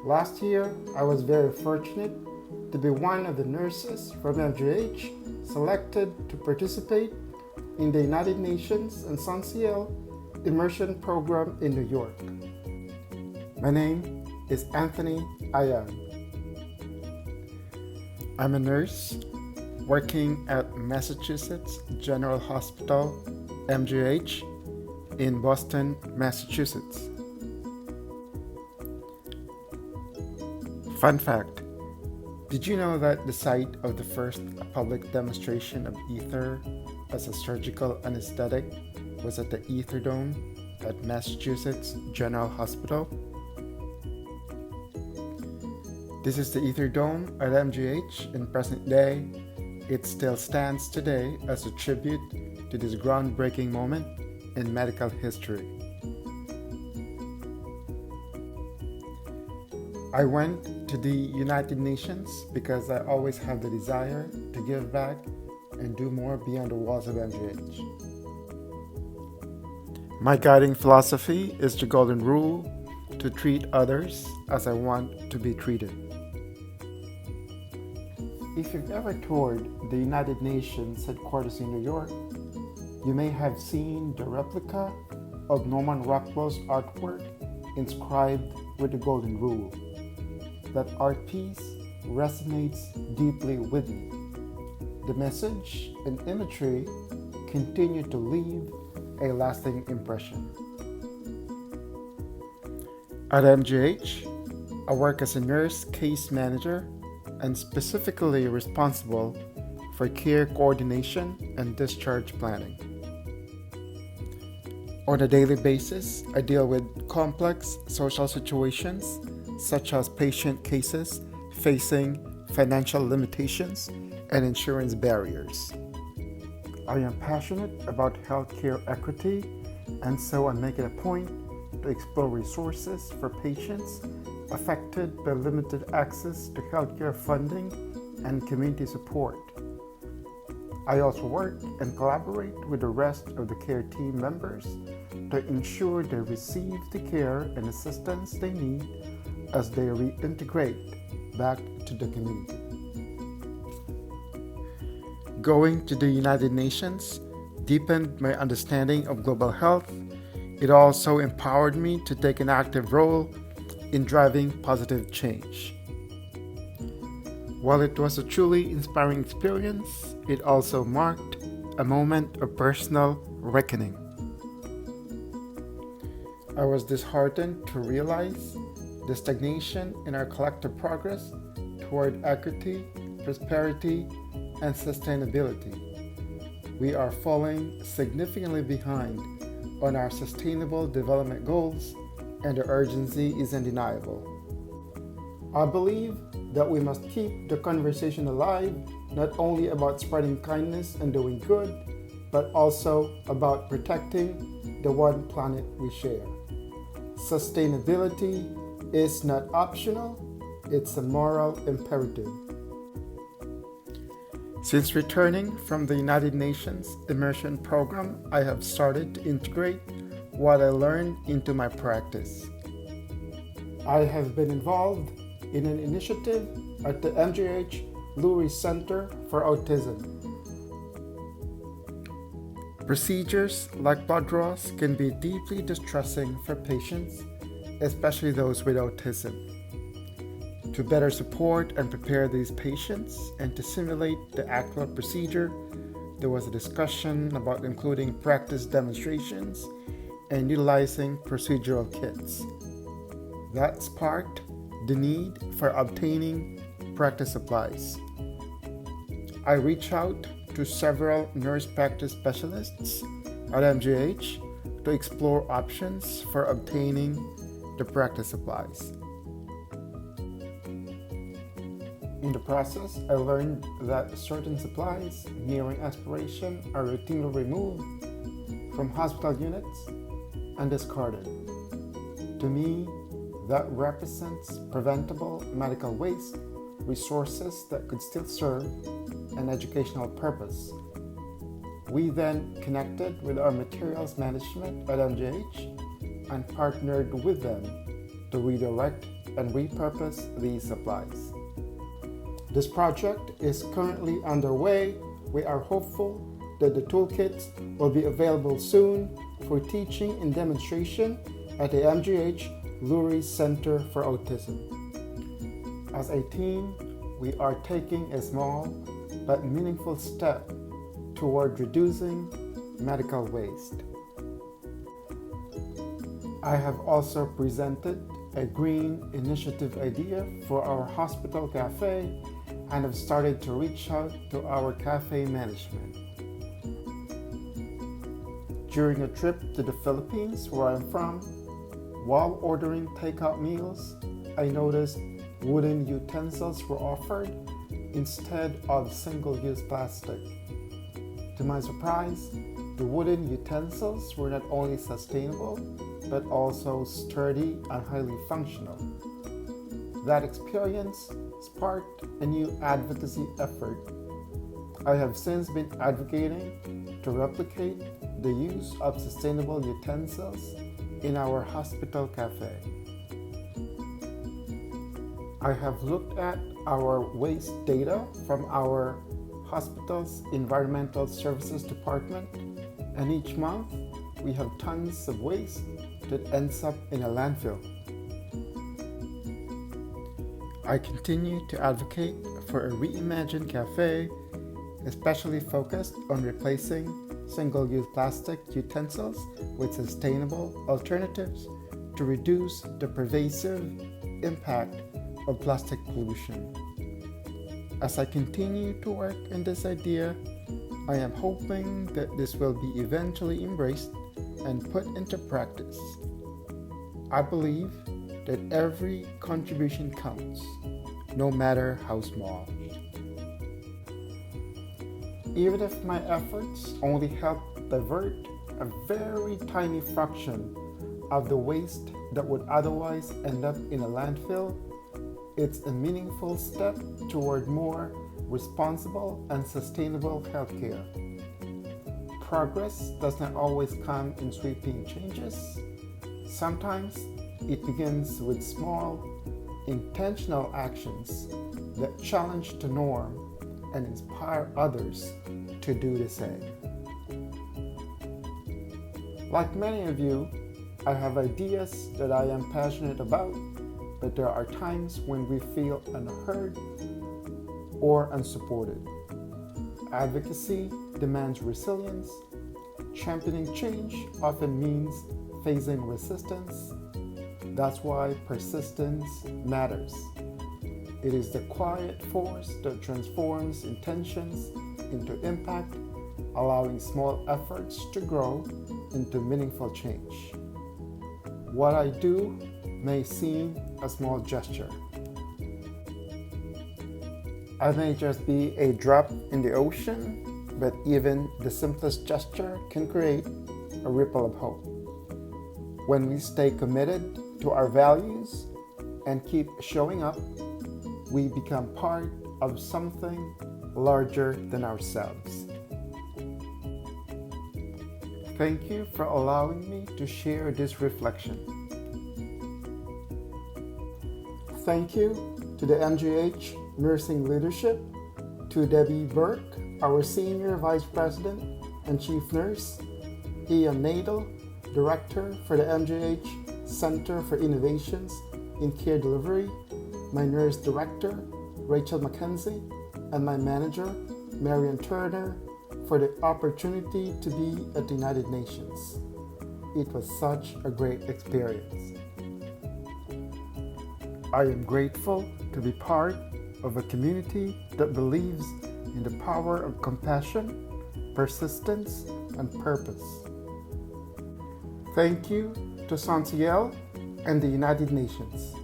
Last year, I was very fortunate to be one of the nurses from MGH selected to participate in the United Nations and SONSIEL immersion program in New York. My name is Anthony Ayag. I'm a nurse working at Massachusetts General Hospital, MGH, in Boston, Massachusetts. Fun fact, did you know that the site of the first public demonstration of ether as a surgical anesthetic was at the Ether Dome at Massachusetts General Hospital? This is the Ether Dome at MGH in present day. It still stands today as a tribute to this groundbreaking moment in medical history. I went to the United Nations because I always have the desire to give back and do more beyond the walls of MGH. My guiding philosophy is the golden rule to treat others as I want to be treated. If you've ever toured the United Nations headquarters in New York, you may have seen the replica of Norman Rockwell's artwork inscribed with the golden rule. That art piece resonates deeply with me. The message and imagery continue to leave a lasting impression. At MGH, I work as a nurse case manager and specifically responsible for care coordination and discharge planning. On a daily basis, I deal with complex social situations such as patient cases facing financial limitations and insurance barriers. I am passionate about healthcare equity, and so I make it a point to explore resources for patients affected by limited access to healthcare funding and community support. I also work and collaborate with the rest of the care team members to ensure they receive the care and assistance they need as they reintegrate back to the community. Going to the United Nations deepened my understanding of global health. It also empowered me to take an active role in driving positive change. While it was a truly inspiring experience, it also marked a moment of personal reckoning. I was disheartened to realize the stagnation in our collective progress toward equity, prosperity, and sustainability. We are falling significantly behind on our sustainable development goals, and the urgency is undeniable. I believe that we must keep the conversation alive, not only about spreading kindness and doing good, but also about protecting the one planet we share. Sustainability is not optional, it's a moral imperative. Since returning from the United Nations immersion program, I have started to integrate what I learned into my practice. I have been involved in an initiative at the MGH Lurie Center for Autism. Procedures like blood draws can be deeply distressing for patients, especially those with autism. To better support and prepare these patients and to simulate the actual procedure, there was a discussion about including practice demonstrations and utilizing procedural kits. That sparked the need for obtaining practice supplies. I reached out to several nurse practice specialists at MGH to explore options for obtaining the practice supplies. In the process, I learned that certain supplies nearing expiration are routinely removed from hospital units and discarded. To me, that represents preventable medical waste, resources that could still serve an educational purpose. We then connected with our materials management at MGH and partnered with them to redirect and repurpose these supplies. This project is currently underway. We are hopeful that the toolkits will be available soon for teaching and demonstration at the MGH Lurie Center for Autism. As a team, we are taking a small but meaningful step toward reducing medical waste. I have also presented a green initiative idea for our hospital cafe and have started to reach out to our cafe management. During a trip to the Philippines, where I'm from, while ordering takeout meals, I noticed wooden utensils were offered instead of single-use plastic. To my surprise, the wooden utensils were not only sustainable, but also sturdy and highly functional. That experience sparked a new advocacy effort. I have since been advocating to replicate the use of sustainable utensils in our hospital cafe. I have looked at our waste data from our hospital's environmental services department, and each month we have tons of waste that ends up in a landfill. I continue to advocate for a reimagined cafe, especially focused on replacing single-use plastic utensils with sustainable alternatives to reduce the pervasive impact of plastic pollution. As I continue to work in this idea, I am hoping that this will be eventually embraced and put into practice. I believe that every contribution counts, no matter how small. Even if my efforts only help divert a very tiny fraction of the waste that would otherwise end up in a landfill, it's a meaningful step toward more responsible and sustainable healthcare. Progress does not always come in sweeping changes. Sometimes it begins with small, intentional actions that challenge the norm and inspire others to do the same. Like many of you, I have ideas that I am passionate about, but there are times when we feel unheard or unsupported. Advocacy demands resilience. Championing change often means facing resistance. That's why persistence matters. It is the quiet force that transforms intentions into impact, allowing small efforts to grow into meaningful change. What I do may seem a small gesture. I may just be a drop in the ocean, but even the simplest gesture can create a ripple of hope. When we stay committed to our values and keep showing up, we become part of something larger than ourselves. Thank you for allowing me to share this reflection. Thank you to the MGH Nursing Leadership, to Debbie Burke, our Senior Vice President and Chief Nurse, Ian Nadel, Director for the MGH Center for Innovations in Care Delivery, my Nurse Director, Rachel McKenzie, and my Manager, Marian Turner, for the opportunity to be at the United Nations. It was such a great experience. I am grateful to be part of a community that believes in the power of compassion, persistence, and purpose. Thank you to SONSIEL and the United Nations.